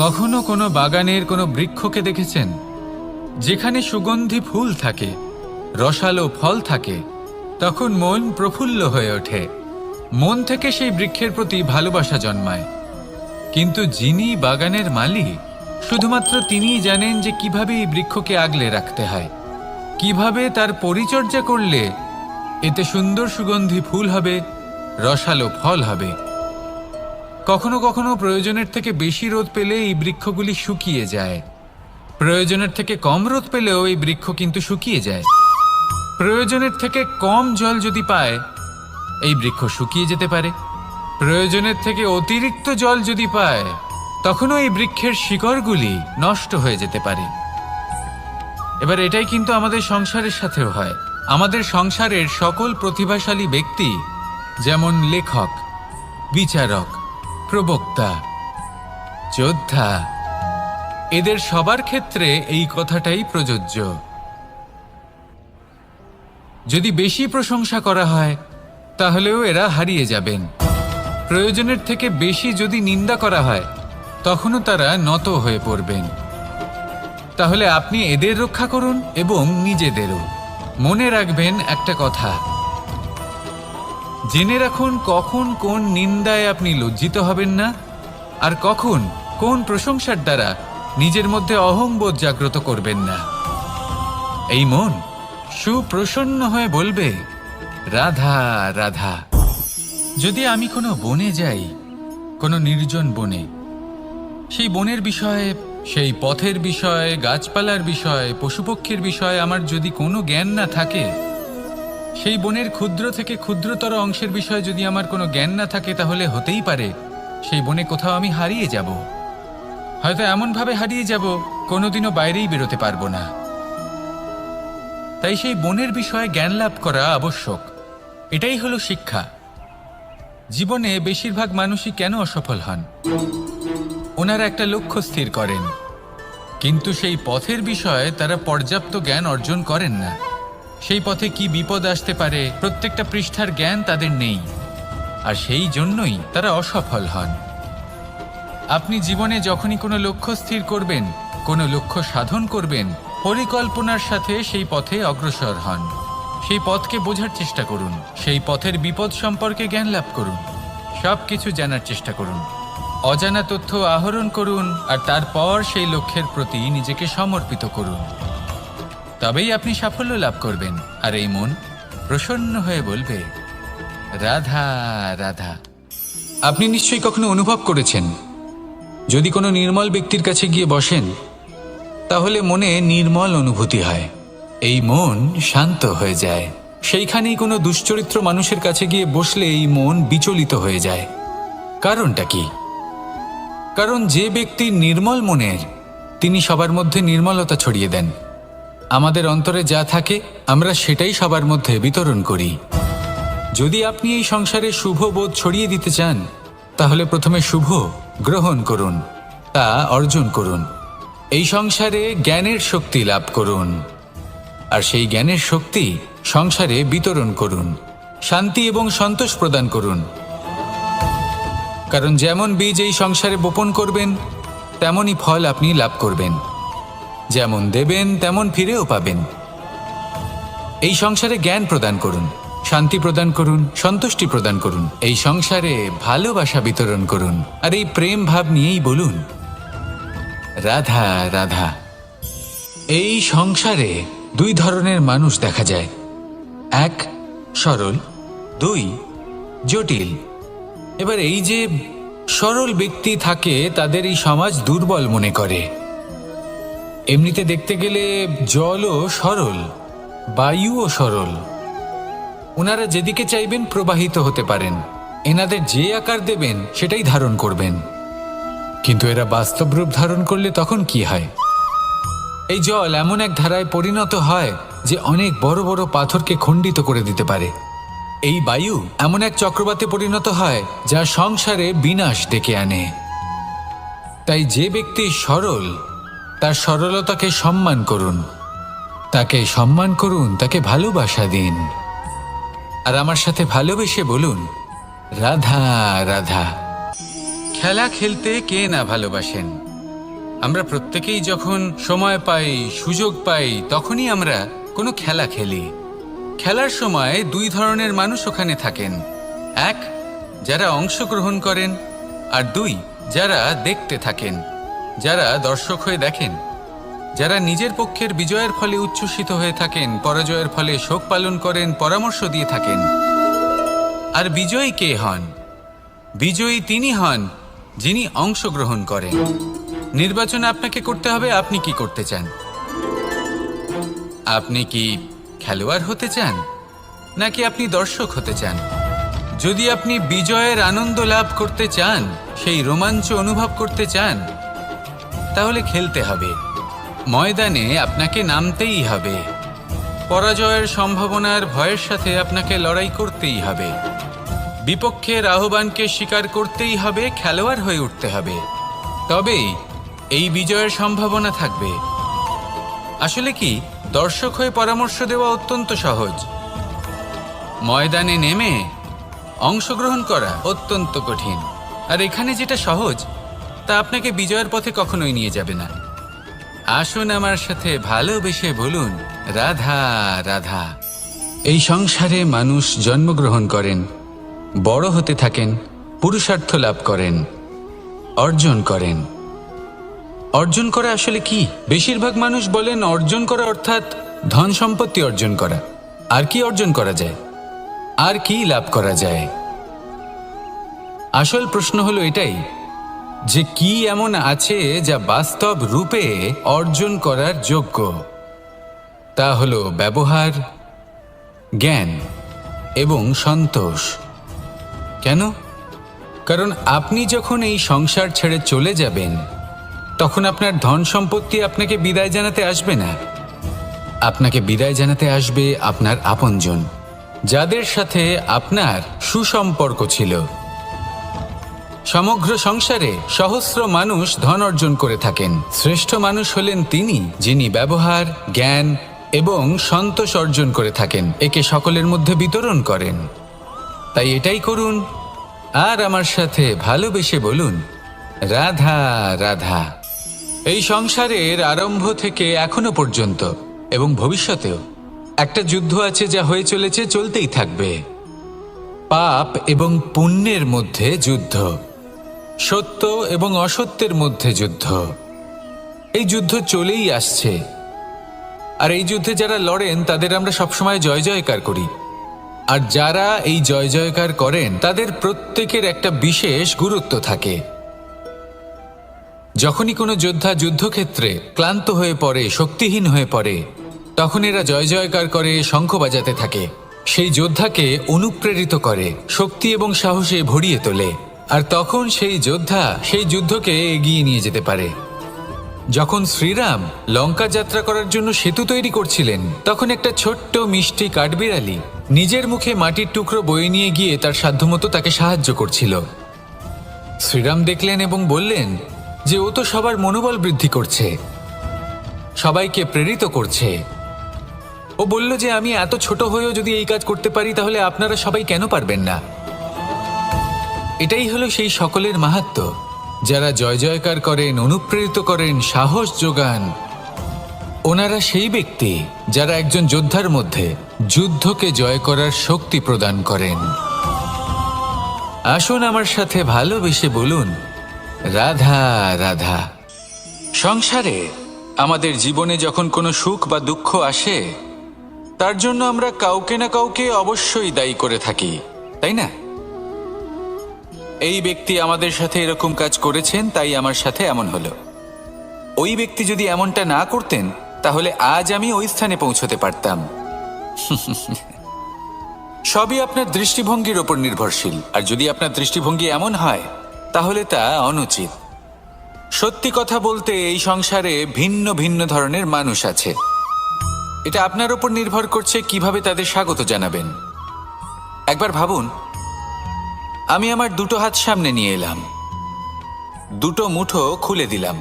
কখনো কোনো বাগানের কোনো বৃক্ষকে দেখেছেন যেখানে সুগন্ধি ফুল থাকে, রসালো ফল থাকে? তখন মন প্রফুল্ল হয়ে ওঠে, মন থেকে সেই বৃক্ষের প্রতি ভালোবাসা জন্মায়। কিন্তু যিনি বাগানের মালিক, শুধুমাত্র তিনিই জানেন যে কিভাবে এই বৃক্ষকে আগলে রাখতে হয়, কিভাবে তার পরিচর্যা করলে এতে সুন্দর সুগন্ধি ফুল হবে, রসালো ফল হবে। কখনো কখনো প্রয়োজনের থেকে বেশি রোদ পেলে এই বৃক্ষগুলি শুকিয়ে যায়, প্রয়োজনের থেকে কম রোদ পেলেও এই বৃক্ষ কিন্তু শুকিয়ে যায়। প্রয়োজনের থেকে কম জল যদি পায়, এই বৃক্ষ শুকিয়ে যেতে পারে। প্রয়োজনের থেকে অতিরিক্ত জল যদি পায়, তখনও এই বৃক্ষের শিকড়গুলি নষ্ট হয়ে যেতে পারে। এবার এটাই কিন্তু আমাদের সংসারের সাথেও হয়। আমাদের সংসারের সকল প্রতিভাশালী ব্যক্তি, যেমন লেখক, বিচারক, প্রবক্তা, যোদ্ধা, এদের সবার ক্ষেত্রে এই কথাটাই প্রযোজ্য। যদি বেশি প্রশংসা করা হয়, তাহলেও এরা হারিয়ে যাবেন। প্রয়োজনের থেকে বেশি যদি নিন্দা করা হয়, তখনও তারা নত হয়ে পড়বেন। তাহলে আপনি এদের রক্ষা করুন এবং নিজেদেরও। মনে রাখবেন একটা কথা, জেনে রাখুন কখন কোন নিন্দায় আপনি লজ্জিত হবেন না, আর কখন কোন প্রশংসার দ্বারা নিজের মধ্যে অহংবোধ জাগ্রত করবেন না। এই মন সুপ্রসন্ন হয়ে বলবে, রাধা রাধা। যদি আমি কোনো বনে যাই, কোনো নির্জন বনে, সেই বনের বিষয়ে, সেই পথের বিষয়ে, গাছপালার বিষয়ে, পশুপক্ষীর বিষয়ে আমার যদি কোনো জ্ঞান না থাকে, সেই বনের ক্ষুদ্র থেকে ক্ষুদ্রতর অংশের বিষয়ে যদি আমার কোনো জ্ঞান না থাকে, তাহলে হতেই পারে সেই বনে কোথাও আমি হারিয়ে যাব। হয়তো এমনভাবে হারিয়ে যাব, কোনোদিনও বাইরেই বেরোতে পারবো না। তাই সেই বনের বিষয়ে জ্ঞান লাভ করা আবশ্যক। এটাই হলো শিক্ষা। জীবনে বেশিরভাগ মানুষই কেন অসফল হন? ওনারা একটা লক্ষ্য স্থির করেন, কিন্তু সেই পথের বিষয়ে তারা পর্যাপ্ত জ্ঞান অর্জন করেন না। সেই পথে কি বিপদ আসতে পারে প্রত্যেকটা পৃষ্ঠার জ্ঞান তাদের নেই, আর সেই জন্যই তারা অসফল হন। আপনি জীবনে যখনই কোনো লক্ষ্য স্থির করবেন, কোনো লক্ষ্য সাধন করবেন, পরিকল্পনার সাথে সেই পথে অগ্রসর হন। সেই পথকে বোঝার চেষ্টা করুন, সেই পথের বিপদ সম্পর্কে জ্ঞান লাভ করুন, সব কিছু জানার চেষ্টা করুন, অজানা তথ্য আহরণ করুন, আর তারপর সেই লক্ষ্যের প্রতি নিজেকে সমর্পিত করুন। তবেই আপনি সাফল্য লাভ করবেন। আর এই মন প্রসন্ন হয়ে বলবে, রাধা রাধা। আপনি নিশ্চয়ই কখনো অনুভব করেছেন, যদি কোনো নির্মল ব্যক্তির কাছে গিয়ে বসেন, তাহলে মনে নির্মল অনুভূতি হয়, এই মন শান্ত হয়ে যায়। সেইখানেই কোনো দুশ্চরিত্র মানুষের কাছে গিয়ে বসলে এই মন বিচলিত হয়ে যায়। কারণটা কি? কারণ যে ব্যক্তি নির্মল মনের, তিনি সবার মধ্যে নির্মলতা ছড়িয়ে দেন। আমাদের অন্তরে যা থাকে, আমরা সেটাই সবার মধ্যে বিতরণ করি। যদি আপনি এই সংসারে শুভ বোধ ছড়িয়ে দিতে চান, তাহলে প্রথমে শুভ গ্রহণ করুন, তা অর্জন করুন। এই সংসারে জ্ঞানের শক্তি লাভ করুন, আর সেই জ্ঞানের শক্তি সংসারে বিতরণ করুন। শান্তি এবং সন্তোষ প্রদান করুন। কারণ যেমন বীজ এই সংসারে বপন করবেন, তেমনই ফল আপনি লাভ করবেন। যেমন দেবেন, তেমন ফিরেও পাবেন। এই সংসারে জ্ঞান প্রদান করুন, শান্তি প্রদান করুন, সন্তুষ্টি প্রদান করুন। এই সংসারে ভালোবাসা বিতরণ করুন, আর এই প্রেম ভাব নিয়েই বলুন, রাধা রাধা। এই সংসারে দুই ধরনের মানুষ দেখা যায়, এক সরল, দুই জটিল। এবার এই যে সরল ব্যক্তি থাকে, তাদের এই সমাজ দুর্বল মনে করে। এমনিতে দেখতে গেলে জলও সরল, বায়ুও সরল। ওনারা যেদিকে চাইবেন প্রবাহিত হতে পারেন, এনাদের যে আকার দেবেন সেটাই ধারণ করবেন। কিন্তু এরা বাস্তব রূপ ধারণ করলে তখন কি হয়? এই জল এমন এক ধারায় পরিণত হয় যে অনেক বড় বড় পাথরকে খণ্ডিত করে দিতে পারে। এই বায়ু এমন এক চক্রবাতে পরিণত হয় যা সংসারে বিনাশ ডেকে আনে। তাই যে ব্যক্তি সরল, তার সরলতাকে সম্মান করুন, তাকে সম্মান করুন, তাকে ভালোবাসা দিন। আর আমার সাথে ভালোবেসে বলুন, রাধা রাধা। খেলা খেলতে কে না ভালোবাসেন? আমরা প্রত্যেকেই যখন সময় পাই, সুযোগ পাই, তখনই আমরা কোনো খেলা খেলি। খেলার সময় দুই ধরনের মানুষ ওখানে থাকেন। এক, যারা অংশগ্রহণ করেন, আর দুই, যারা দেখতে থাকেন, যারা দর্শক হয়ে দেখেন, যারা নিজের পক্ষের বিজয়ের ফলে উচ্ছ্বসিত হয়ে থাকেন, পরাজয়ের ফলে শোক পালন করেন, পরামর্শ দিয়ে থাকেন। আর বিজয়ী কে হন? বিজয়ী তিনি হন যিনি অংশগ্রহণ করেন। নির্বাচন আপনাকে করতে হবে, আপনি কি করতে চান? আপনি কি খেলোয়াড় হতে চান, নাকি আপনি দর্শক হতে চান? যদি আপনি বিজয়ের আনন্দ লাভ করতে চান, সেই রোমাঞ্চ অনুভব করতে চান, তাহলে খেলতে হবে। ময়দানে আপনাকে নামতেই হবে। পরাজয়ের সম্ভাবনার ভয়ের সাথে আপনাকে লড়াই করতেই হবে। বিপক্ষের আহ্বানকে স্বীকার করতেই হবে, খেলোয়াড় হয়ে উঠতে হবে। তবেই এই বিজয়ের সম্ভাবনা থাকবে। আসলে কি, দর্শক হয়ে পরামর্শ দেওয়া অত্যন্ত সহজ। ময়দানে নেমে অংশগ্রহণ করা অত্যন্ত কঠিন। আর এখানে যেটা সহজ, তা আপনাকে বিজয়ের পথে কখনোই নিয়ে যাবে না। আসুন আমার সাথে ভালোবেসে বলুন, রাধা রাধা। এই সংসারে মানুষ জন্মগ্রহণ করেন, বড় হতে থাকেন, পুরুষার্থ লাভ করেন, অর্জন করেন। অর্জন করা আসলে কি? বেশিরভাগ মানুষ বলেন অর্জন করা অর্থাৎ ধন সম্পত্তি অর্জন করা। আর কি অর্জন করা যায়? আর কি লাভ করা যায়? আসল প্রশ্ন হলো এটাই যে কি এমন আছে যা বাস্তব রূপে অর্জন করার যোগ্য। তা হলো ব্যবহার, জ্ঞান এবং সন্তোষ। কেন? কারণ আপনি যখন এই সংসার ছেড়ে চলে যাবেন, তখন আপনার ধন সম্পত্তি আপনাকে বিদায় জানাতে আসবে না। আপনাকে বিদায় জানাতে আসবে আপনার আপনজন, যাদের সাথে আপনার সুসম্পর্ক ছিল। সমগ্র সংসারে সহস্র মানুষ ধন অর্জন করে থাকেন। শ্রেষ্ঠ মানুষ হলেন তিনি যিনি ব্যবহার, জ্ঞান এবং সন্তোষ অর্জন করে থাকেন, একে সকলের মধ্যে বিতরণ করেন। তাই এটাই করুন, আর আমার সাথে ভালোবেসে বলুন, রাধা রাধা। এই সংসারের আরম্ভ থেকে এখনো পর্যন্ত এবং ভবিষ্যতেও একটা যুদ্ধ আছে, যা হয়ে চলেছে, চলতেই থাকবে। পাপ এবং পুণ্যের মধ্যে যুদ্ধ, সত্য এবং অসত্যের মধ্যে যুদ্ধ। এই যুদ্ধ চলেই আসছে। আর এই যুদ্ধে যারা লড়েন তাদের আমরা সবসময় জয় জয়কার করি। আর যারা এই জয় জয়কার করেন তাদের প্রত্যেকের একটা বিশেষ গুরুত্ব থাকে। যখনই কোনো যোদ্ধা যুদ্ধক্ষেত্রে ক্লান্ত হয়ে পড়ে, শক্তিহীন হয়ে পড়ে, তখন এরা জয় জয়কার করে, শঙ্খ বাজাতে থাকে। সেই যোদ্ধাকে অনুপ্রেরিত করে, শক্তি এবং সাহসে ভরিয়ে তোলে। আর তখন সেই যোদ্ধা সেই যুদ্ধকে এগিয়ে নিয়ে যেতে পারে। যখন শ্রীরাম লঙ্কা যাত্রা করার জন্য সেতু তৈরি করছিলেন, তখন একটা ছোট্ট মিষ্টি কাঠবিড়ালি নিজের মুখে মাটির টুকরো বয়ে নিয়ে গিয়ে তার সাধ্যমতো তাকে সাহায্য করছিল। শ্রীরাম দেখলেন এবং বললেন যে ও তো সবার মনোবল বৃদ্ধি করছে, সবাইকে প্রেরিত করছে। ও বলল যে আমি এত ছোট হয়েও যদি এই কাজ করতে পারি, তাহলে আপনারা সবাই কেন পারবেন না? এটাই হলো সেই সকলের মাহাত্ম্য, যারা জয় জয়কার করেন, অনুপ্রেরিত করেন, সাহস যোগান। ওনারা সেই ব্যক্তি যারা একজন যোদ্ধার মধ্যে যুদ্ধকে জয় করার শক্তি প্রদান করেন। আসুন আমার সাথে ভালোবেসে বলুন, রাধা রাধা। সংসারে আমাদের জীবনে যখন কোনো সুখ বা দুঃখ আসে, তার জন্য আমরা কাউকে না কাউকে অবশ্যই দায়ী করে থাকি, তাই না? এই ব্যক্তি আমাদের সাথে এরকম কাজ করেছেন, তাই আমার সাথে এমন হলো। ওই ব্যক্তি যদি এমনটা না করতেন, তাহলে আজ আমি ওই স্থানে পৌঁছতে পারতাম। সবই আপনার দৃষ্টিভঙ্গির ওপর নির্ভরশীল। আর যদি আপনার দৃষ্টিভঙ্গি এমন হয়, তাহলে তা অনুচিত। সত্যি কথা বলতে, এই সংসারে ভিন্ন ভিন্ন ধরনের মানুষ আছে। এটা আপনার ওপর নির্ভর করছে কিভাবে তাদের স্বাগত জানাবেন। একবার ভাবুন, আমি আমার দুটো হাত সামনে নিয়ে এলাম, দুটো মুঠো খুলে দিলাম।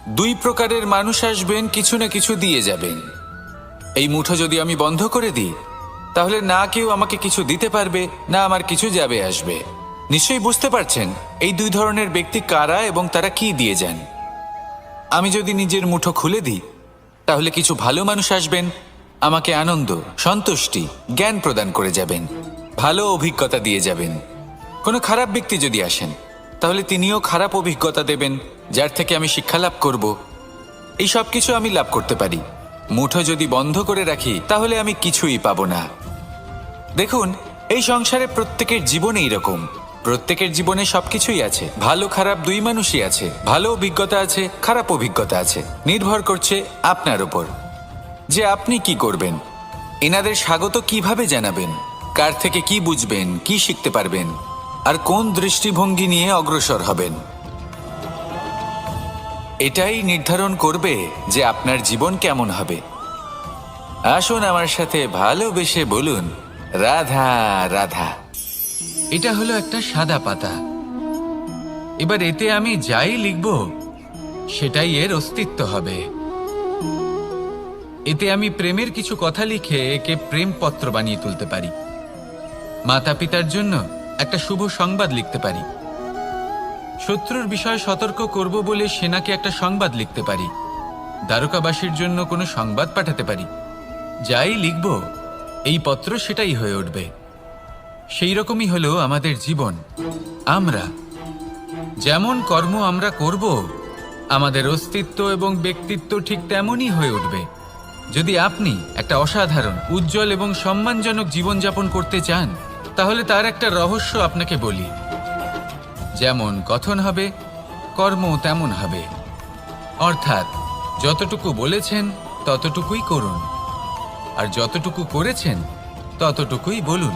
দুই প্রকারের মানুষ আসবেন, কিছু না কিছু দিয়ে যাবেন। এই মুঠো যদি আমি বন্ধ করে দিই, তাহলে না কেউ আমাকে কিছু দিতে পারবে, না আমার কিছু যাবে আসবে। নিশ্চয়ই বুঝতে পারছেন এই দুই ধরনের ব্যক্তি কারা এবং তারা কি দিয়ে যান। আমি যদি নিজের মুঠো খুলে দিই, তাহলে কিছু ভালো মানুষ আসবেন, আমাকে আনন্দ, সন্তুষ্টি, জ্ঞান প্রদান করে যাবেন, ভালো অভিজ্ঞতা দিয়ে যাবেন। কোনো খারাপ ব্যক্তি যদি আসেন, তাহলে তিনিও খারাপ অভিজ্ঞতা দেবেন, যার থেকে আমি শিক্ষা লাভ করব। এই সব কিছু আমি লাভ করতে পারি। মুঠো যদি বন্ধ করে রাখি, তাহলে আমি কিছুই পাবো না। দেখুন, এই সংসারে প্রত্যেকের জীবনে এইরকম। প্রত্যেকের জীবনে সবকিছুই আছে, ভালো খারাপ দুই মানুষই আছে, ভালো অভিজ্ঞতা আছে, খারাপ অভিজ্ঞতা আছে। নির্ভর করছে আপনার উপর যে আপনি কি করবেন। এনাদের স্বাগত কিভাবে জানাবেন, কার থেকে কি বুঝবেন, কি শিখতে পারবেন, আর কোন দৃষ্টিভঙ্গি নিয়ে অগ্রসর হবেন। এটাই নির্ধারণ করবে যে আপনার জীবন কেমন হবে। আসুন আমার সাথে ভালোবেসে বলুন, রাধা রাধা। এটা হলো একটা সাদা পাতা। এবার এতে আমি যাই লিখব, সেটাই এর অস্তিত্ব হবে। এতে আমি প্রেমের কিছু কথা লিখে একে প্রেমপত্র বানিয়ে তুলতে পারি। মাতা পিতার জন্য একটা শুভ সংবাদ লিখতে পারি। শত্রুর বিষয়ে সতর্ক করব বলে সেনাকে একটা সংবাদ লিখতে পারি। দ্বারকাবাসীর জন্য কোনো সংবাদ পাঠাতে পারি। যাই লিখব, এই পত্র সেটাই হয়ে উঠবে। সেই রকমই হলো আমাদের জীবন। আমরা যেমন কর্ম আমরা করব, আমাদের অস্তিত্ব এবং ব্যক্তিত্ব ঠিক তেমনই হয়ে উঠবে। যদি আপনি একটা অসাধারণ, উজ্জ্বল এবং সম্মানজনক জীবনযাপন করতে চান, তাহলে তার একটা রহস্য আপনাকে বলি। যেমন কথন হবে, কর্ম তেমন হবে। অর্থাৎ যতটুকু বলেছেন ততটুকুই করুন, আর যতটুকু করেছেন ততটুকুই বলুন।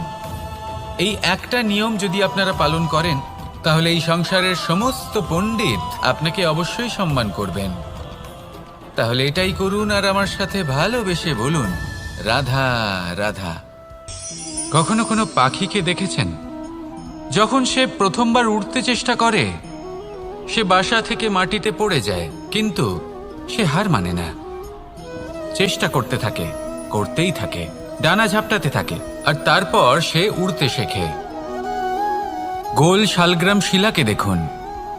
এই একটা নিয়ম যদি আপনারা পালন করেন, তাহলে এই সংসারের সমস্ত পণ্ডিত আপনাকে অবশ্যই সম্মান করবেন। তাহলে এটাই করুন আর আমার সাথে ভালোবেসে বলুন, রাধা রাধা। কখনো কোনো পাখিকে দেখেছেন? যখন সে প্রথমবার উড়তে চেষ্টা করে, সে বাসা থেকে মাটিতে পড়ে যায়, কিন্তু সে হার মানে না। চেষ্টা করতে থাকে, করতেই থাকে, ডানা ঝাপটাতে থাকে, আর তারপর সে উড়তে শেখে। গোল শালগ্রাম শিলাকে দেখুন,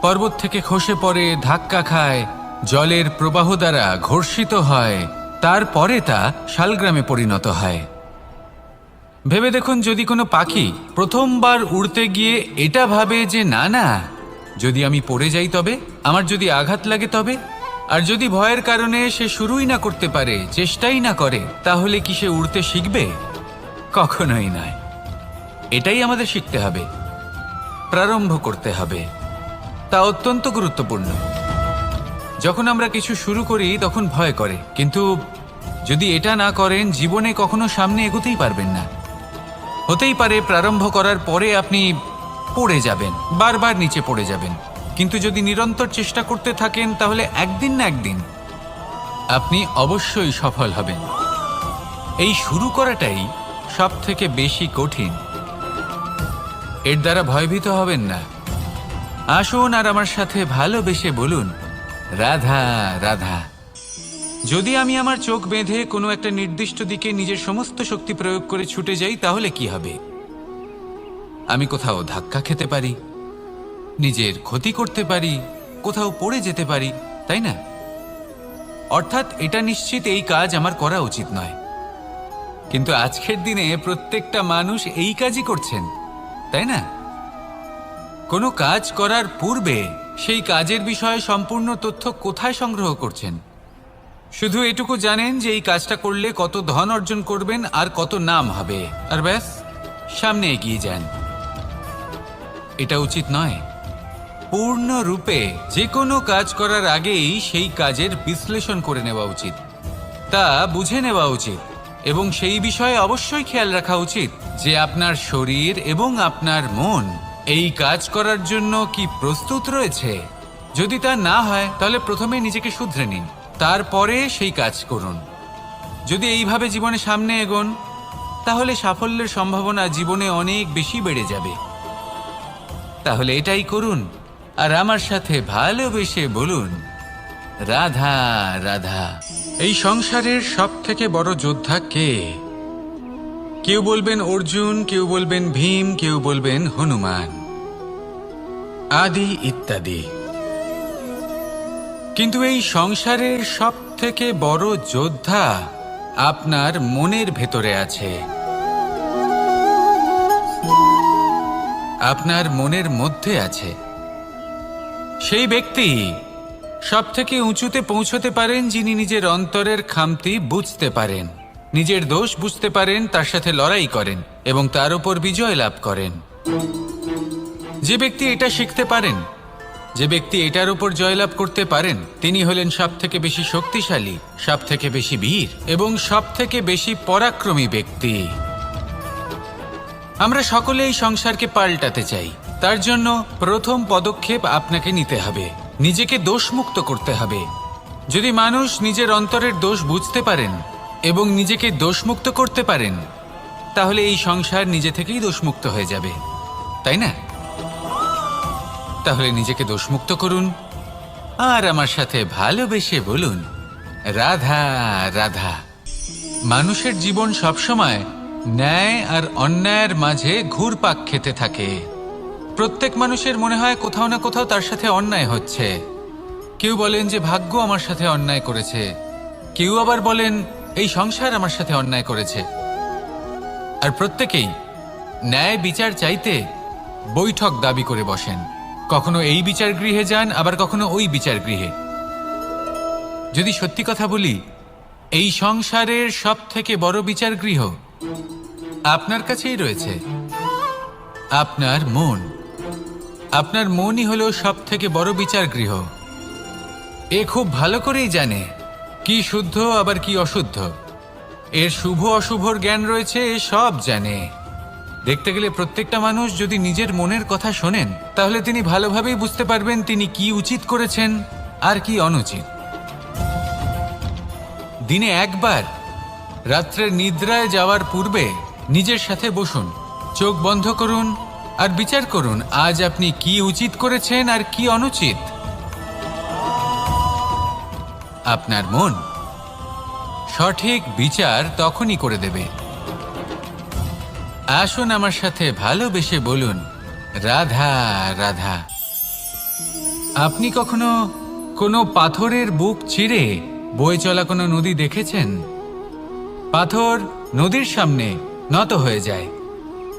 পর্বত থেকে খসে পড়ে, ধাক্কা খায়, জলের প্রবাহ দ্বারা ঘর্ষিত হয়, তারপরে তা শালগ্রামে পরিণত হয়। ভেবে দেখুন, যদি কোনো পাখি প্রথমবার উড়তে গিয়ে এটা ভাবে যে না না, যদি আমি পড়ে যাই তবে, আমার যদি আঘাত লাগে তবে, আর যদি ভয়ের কারণে সে শুরুই না করতে পারে, চেষ্টাই না করে, তাহলে কি সে উড়তে শিখবে? কখনোই নয়। এটাই আমাদের শিখতে হবে, প্রারম্ভ করতে হবে। তা অত্যন্ত গুরুত্বপূর্ণ। যখন আমরা কিছু শুরু করি তখন ভয় করে, কিন্তু যদি এটা না করেন, জীবনে কখনো সামনে এগোতেই পারবেন না। হতেই পারে প্রারম্ভ করার পরে আপনি পড়ে যাবেন, বারবার নিচে পড়ে যাবেন, কিন্তু যদি নিরন্তর চেষ্টা করতে থাকেন, তাহলে একদিন না একদিন আপনি অবশ্যই সফল হবেন। এই শুরু করাটাই সব থেকে বেশি কঠিন। এর দ্বারা ভয়ভীত হবেন না। আসুন আর আমার সাথে ভালোবেসে বলুন, রাধা রাধা। যদি আমি আমার চোখ বেঁধে কোনো একটা নির্দিষ্ট দিকে নিজের সমস্ত শক্তি প্রয়োগ করে ছুটে যাই, তাহলে কি হবে? আমি কোথাও ধাক্কা খেতে পারি, নিজের ক্ষতি করতে পারি, কোথাও পড়ে যেতে পারি, তাই না? অর্থাৎ এটা নিশ্চিত এই কাজ আমার করা উচিত নয়। কিন্তু আজকের দিনে প্রত্যেকটা মানুষ এই কাজই করছেন, তাই না? কোনো কাজ করার পূর্বে সেই কাজের বিষয়ে সম্পূর্ণ তথ্য কোথায় সংগ্রহ করছেন? শুধু এটুকু জানেন যে এই কাজটা করলে কত ধন অর্জন করবেন আর কত নাম হবে, আর ব্যাস, সামনে এগিয়ে যান। এটা উচিত নয়। পূর্ণরূপে যে কোনো কাজ করার আগেই সেই কাজের বিশ্লেষণ করে নেওয়া উচিত, তা বুঝে নেওয়া উচিত, এবং সেই বিষয়ে অবশ্যই খেয়াল রাখা উচিত যে আপনার শরীর এবং আপনার মন এই কাজ করার জন্য কি প্রস্তুত রয়েছে। যদি তা না হয়, তাহলে প্রথমে নিজেকে শুধরে নিন, তারপরে সেই কাজ করুন। যদি এইভাবে জীবনে সামনে এগোন, তাহলে সাফল্যের সম্ভাবনা জীবনে অনেক বেশি বেড়ে যাবে। তাহলে এটাই করুন আর আমার সাথে ভালোবেসে বলুন, রাধা রাধা। এই সংসারের সব থেকে বড় যোদ্ধা কে? কেউ বলবেন অর্জুন, কেউ বলবেন ভীম, কেউ বলবেন হনুমান, আদি ইত্যাদি। কিন্তু এই সংসারের সব থেকে বড় যোদ্ধা আপনার মনের ভেতরে আছে, আপনার মনের মধ্যে আছে। সেই ব্যক্তি সব থেকে উঁচুতে পৌঁছতে পারেন যিনি নিজের অন্তরের খামতি বুঝতে পারেন, নিজের দোষ বুঝতে পারেন, তার সাথে লড়াই করেন এবং তার উপর বিজয় লাভ করেন। যে ব্যক্তি এটা শিখতে পারেন, যে ব্যক্তি এটার উপর জয়লাভ করতে পারেন, তিনি হলেন সব থেকে বেশি শক্তিশালী, সব থেকে বেশি বীর এবং সব থেকে বেশি পরাক্রমী ব্যক্তি। আমরা সকলে এই সংসারকে পাল্টাতে চাই। তার জন্য প্রথম পদক্ষেপ আপনাকে নিতে হবে, নিজেকে দোষমুক্ত করতে হবে। যদি মানুষ নিজের অন্তরের দোষ বুঝতে পারেন এবং নিজেকে দোষমুক্ত করতে পারেন, তাহলে এই সংসার নিজে থেকেই দোষমুক্ত হয়ে যাবে, তাই না? তাহলে নিজেকে দোষমুক্ত করুন আর আমার সাথে ভালোবেসে বলুন, রাধা রাধা। মানুষের জীবন সবসময় ন্যায় আর অন্যায়ের মাঝে ঘুরপাক খেতে থাকে। প্রত্যেক মানুষের মনে হয় কোথাও না কোথাও তার সাথে অন্যায় হচ্ছে। কেউ বলেন যে ভাগ্য আমার সাথে অন্যায় করেছে, কেউ আবার বলেন এই সংসার আমার সাথে অন্যায় করেছে। আর প্রত্যেকেই ন্যায় বিচার চাইতে বৈঠক দাবি করে বসেন। কখনো এই বিচার গৃহে যান, আবার কখনো ওই বিচার গৃহে। যদি সত্যি কথা বলি, এই সংসারের সব থেকে বড় বিচার গৃহ আপনার কাছেই রয়েছে, আপনার মন। আপনার মনই হলো সব থেকে বড় বিচার গৃহ। এ খুব ভালো করেই জানে কি শুদ্ধ আবার কি অশুদ্ধ, এর শুভ অশুভর জ্ঞান রয়েছে, এ সব জানে। দেখতে গেলে প্রত্যেকটা মানুষ যদি নিজের মনের কথা শোনেন, তাহলে তিনি ভালোভাবেই বুঝতে পারবেন তিনি কি উচিত করেছেন আর কি অনুচিত। দিনে একবার রাত্রের নিদ্রায় যাওয়ার পূর্বে নিজের সাথে বসুন, চোখ বন্ধ করুন আর বিচার করুন আজ আপনি কি উচিত করেছেন আর কি অনুচিত। আপনার মন সঠিক বিচার তখনই করে দেবে। আসুন আমার সাথে ভালোবেসে বলুন, রাধা রাধা। আপনি কখনো কোনো পাথরের বুক চিরে বয়ে চলা কোনো নদী দেখেছেন? পাথর নদীর সামনে নত হয়ে যায়,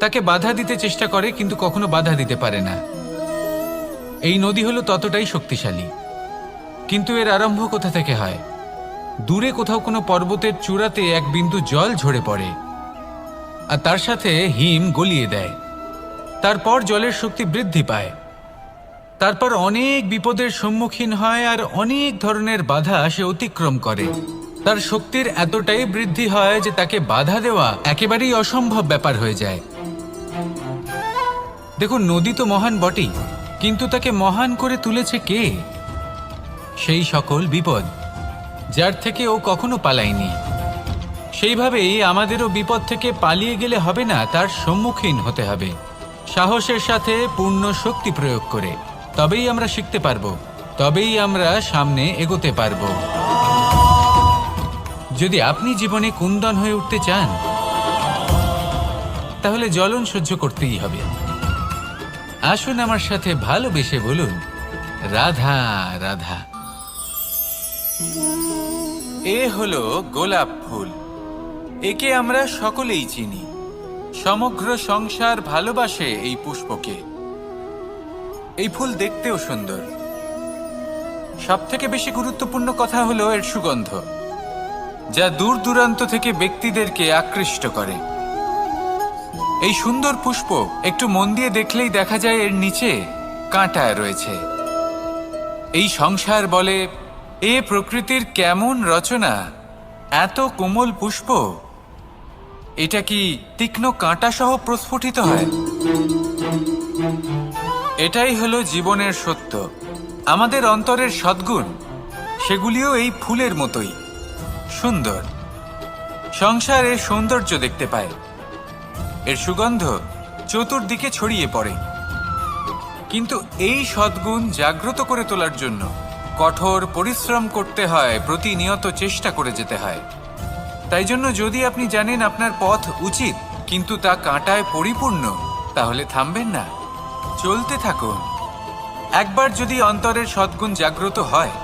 তাকে বাধা দিতে চেষ্টা করে কিন্তু কখনো বাধা দিতে পারে না। এই নদী হলো ততটাই শক্তিশালী, কিন্তু এর আরম্ভ কোথা থেকে হয়? দূরে কোথাও কোনো পর্বতের চূড়াতে এক বিন্দু জল ঝরে পড়ে আর তার সাথে হিম গলিয়ে দেয়। তারপর জলের শক্তি বৃদ্ধি পায়, তারপর অনেক বিপদের সম্মুখীন হয় আর অনেক ধরনের বাধা সে অতিক্রম করে। তার শক্তির এতটাই বৃদ্ধি হয় যে তাকে বাধা দেওয়া একেবারেই অসম্ভব ব্যাপার হয়ে যায়। দেখুন, নদী তো মহান বটেই, কিন্তু তাকে মহান করে তুলেছে কে? সেই সকল বিপদ যার থেকে ও কখনো পালায়নি। সেইভাবেই আমাদেরও বিপদ থেকে পালিয়ে গেলে হবে না, তার সম্মুখীন হতে হবে সাহসের সাথে, পূর্ণ শক্তি প্রয়োগ করে। তবেই আমরা শিখতে পারবো, তবেই আমরা সামনে এগোতে পারবো। যদি আপনি জীবনে কুন্দন হয়ে উঠতে চান, তাহলে জ্বলন সহ্য করতেই হবে। আসুন আমার সাথে ভালোবেসে বলুন, রাধা রাধা। এ হলো গোলাপ ফুল। একে আমরা সকলেই চিনি। সমগ্র সংসার ভালোবাসে এই পুষ্পকে। এই ফুল দেখতেও সুন্দর। সবথেকে বেশি গুরুত্বপূর্ণ কথা হলো এর সুগন্ধ, যা দূর দূরান্ত থেকে ব্যক্তিদেরকে আকৃষ্ট করে। এই সুন্দর পুষ্প একটু মন দিয়ে দেখলেই দেখা যায় এর নিচে কাঁটা রয়েছে। এই সংসার বলে, এ প্রকৃতির কেমন রচনা, এত কোমল পুষ্প, এটা কি তীক্ষ্ণ কাঁটা সহ প্রস্ফুটিত হয়? এটাই হলো জীবনের সত্য। আমাদের অন্তরের সদ্গুণ, সেগুলিও এই ফুলের মতোই সুন্দর। সংসার এর সৌন্দর্য দেখতে পায়, এর সুগন্ধ চতুর্দিকে ছড়িয়ে পড়ে। কিন্তু এই সদ্গুণ জাগ্রত করে তোলার জন্য কঠোর পরিশ্রম করতে হয়, প্রতিনিয়ত চেষ্টা করে যেতে হয়। তাই জন্য যদি আপনি জানেন আপনার পথ উচিত কিন্তু তা কাঁটায় পরিপূর্ণ, তাহলে থামবেন না, চলতে থাকুন। একবার যদি অন্তরের সদ্গুণ জাগ্রত হয়,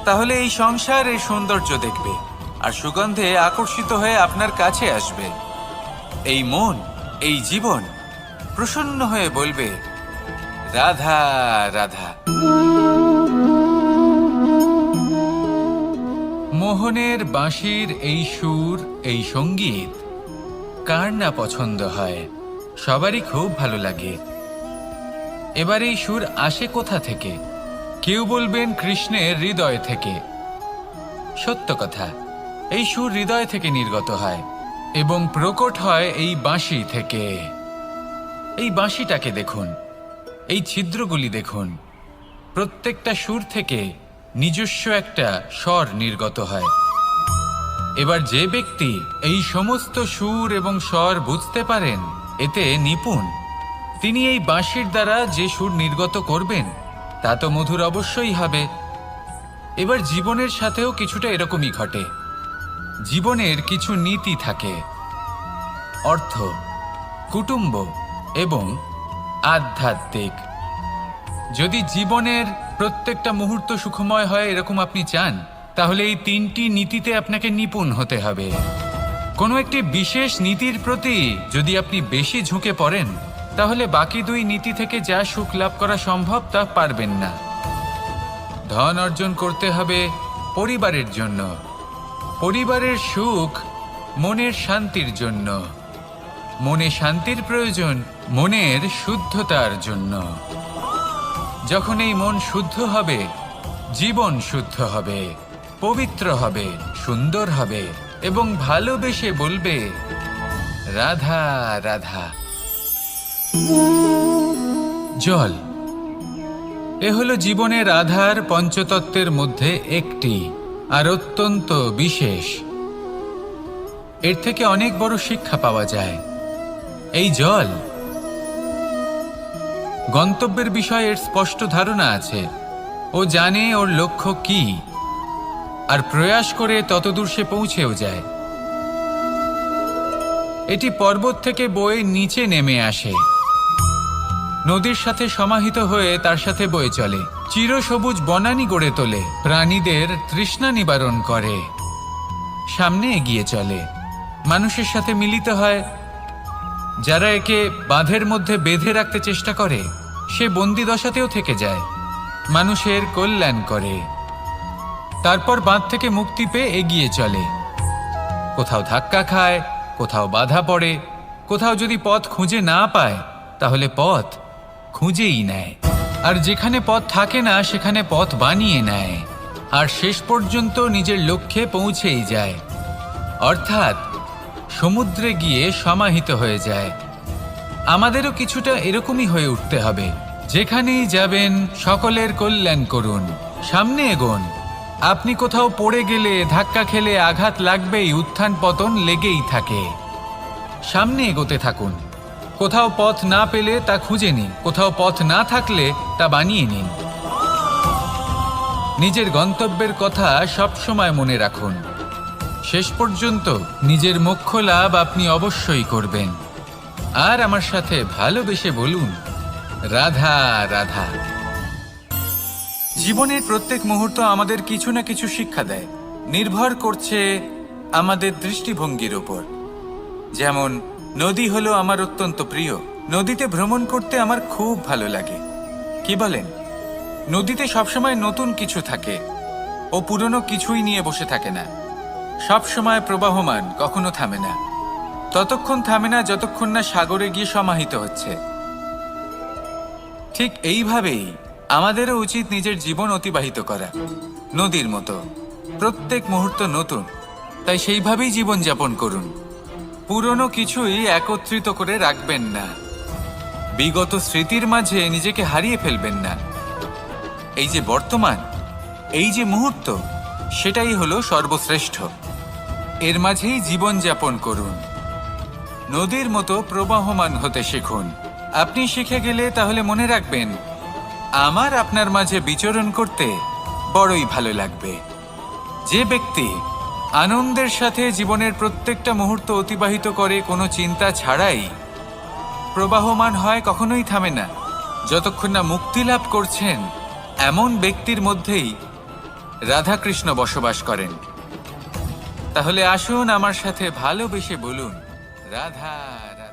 তাহলে এই সংসার এর সৌন্দর্য দেখবে আর সুগন্ধে আকর্ষিত হয়ে আপনার কাছে আসবে। এই মন, এই জীবন প্রসন্ন হয়ে বলবে, রাধা রাধা। মোহনের বাঁশির এই সুর, এই সঙ্গীত কার না পছন্দ হয়? সবারই খুব ভালো লাগে। এবার এই সুর আসে কোথা থেকে? কেউ বলবেন কৃষ্ণের হৃদয় থেকে। সত্য কথা, এই সুর হৃদয় থেকে নির্গত হয় এবং প্রকট হয় এই বাঁশি থেকে। এই বাঁশিটাকে দেখুন, এই ছিদ্রগুলি দেখুন, প্রত্যেকটা সুর থেকে নিজস্ব একটা স্বর নির্গত হয়। এবার যে ব্যক্তি এই সমস্ত সুর এবং স্বর বুঝতে পারেন, এতে নিপুণ, তিনি এই বাঁশির দ্বারা যে সুর নির্গত করবেন তা তো মধুর অবশ্যই হবে। এবার জীবনের সাথেও কিছুটা এরকমই ঘটে। জীবনের কিছু নীতি থাকে, অর্থ, কুটুম্ব এবং আধ্যাত্মিক। যদি জীবনের প্রত্যেকটা মুহূর্ত সুখময় হয় এরকম আপনি চান, তাহলে এই তিনটি নীতিতে আপনাকে নিপুণ হতে হবে। কোনো একটি বিশেষ নীতির প্রতি যদি আপনি বেশি ঝুঁকে পড়েন, তাহলে বাকি দুই নীতি থেকে যা সুখ লাভ করা সম্ভব তা পারবেন না। ধন অর্জন করতে হবে পরিবারের জন্য, পরিবারের সুখ মনের শান্তির জন্য, মনে শান্তির প্রয়োজন মনের শুদ্ধতার জন্য। যখন এই মন শুদ্ধ হবে, জীবন শুদ্ধ হবে, পবিত্র হবে, সুন্দর হবে এবং ভালোবেসে বলবে, রাধা রাধা। জল, এ হলো জীবনের আধার পঞ্চতত্ত্বের মধ্যে একটি, আর অত্যন্ত বিশেষ। এর থেকে অনেক বড় শিক্ষা পাওয়া যায়। এই জল, গন্তব্যের বিষয়ে এর স্পষ্ট ধারণা আছে। ও জানে ওর লক্ষ্য কি, আর প্রয়াস করে ততদূর সে পৌঁছেও যায়। এটি পর্বত থেকে বয়ে নিচে নেমে আসে, নদীর সাথে সমাহিত হয়ে তার সাথে বয়ে চলে, চিরসবুজ বনানী গড়ে তোলে, প্রাণীদের তৃষ্ণা নিবারণ করে, সামনে এগিয়ে চলে, মানুষের সাথে মিলিত হয়। যারা একে বাঁধের মধ্যে বেঁধে রাখতে চেষ্টা করে, সে বন্দি দশাতেও থেকে যায়, মানুষের কল্যাণ করে। তারপর বাঁধ থেকে মুক্তি পেয়ে এগিয়ে চলে, কোথাও ধাক্কা খায়, কোথাও বাধা পড়ে, কোথাও যদি পথ খুঁজে না পায় তাহলে পথ খুঁজেই নেয়, আর যেখানে পথ থাকে না সেখানে পথ বানিয়ে নেয়, আর শেষ পর্যন্ত নিজের লক্ষ্যে পৌঁছেই যায়, অর্থাৎ সমুদ্রে গিয়ে সমাহিত হয়ে যায়। আমাদেরও কিছুটা এরকমই হয়ে উঠতে হবে। যেখানেই যাবেন সকলের কল্যাণ করুন, সামনে এগোন। আপনি কোথাও পড়ে গেলে, ধাক্কা খেলে আঘাত লাগবেই, উত্থান পতন লেগেই থাকে। সামনে এগোতে থাকুন। কোথাও পথ না পেলে তা খুঁজে নিন, কোথাও পথ না থাকলে তা বানিয়ে নিন। নিজের গন্তব্যের কথা সবসময় মনে রাখুন। শেষ পর্যন্ত নিজের মোক্ষ লাভ আপনি অবশ্যই করবেন। আর আমার সাথে ভালোবেসে বলুন, রাধা রাধা। জীবনের প্রত্যেক মুহূর্ত আমাদের কিছু না কিছু শিক্ষা দেয়, নির্ভর করছে আমাদের দৃষ্টিভঙ্গির উপর। যেমন নদী হলো আমার অত্যন্ত প্রিয়, নদীতে ভ্রমণ করতে আমার খুব ভালো লাগে। কি বলেন? নদীতে সবসময় নতুন কিছু থাকে, ও পুরনো কিছুই নিয়ে বসে থাকে না, সব সময় প্রবাহমান, কখনো থামে না। ততক্ষণ থামে না যতক্ষণ না সাগরে গিয়ে সমাহিত হচ্ছে। ঠিক এইভাবেই আমাদেরও উচিত নিজের জীবন অতিবাহিত করা, নদীর মতো। প্রত্যেক মুহূর্ত নতুন, তাই সেইভাবেই জীবন যাপন করুন। পুরনো কিছুই একত্রিত করে রাখবেন না, বিগত স্মৃতির মাঝে নিজেকে হারিয়ে ফেলবেন না। এই যে বর্তমান, এই যে মুহূর্ত, সেটাই হলো সর্বশ্রেষ্ঠ। এর মাঝেই জীবন যাপন করুন, নদীর মতো প্রবাহমান হতে শিখুন। আপনি শিখে গেলে তাহলে মনে রাখবেন, আমার আপনার মাঝে বিচরণ করতে বড়ই ভালো লাগবে। যে ব্যক্তি আনন্দের সাথে জীবনের প্রত্যেকটা মুহূর্ত অতিবাহিত করে কোনো চিন্তা ছাড়াই, প্রবাহমান হয়, কখনোই থামে না, যতক্ষণ না মুক্তি লাভ করছেন, এমন ব্যক্তির মধ্যেই রাধাকৃষ্ণ বসবাস করেন। তাহলে আসুন আমার সাথে ভালোবেসে বলুন, রাধা রাধা।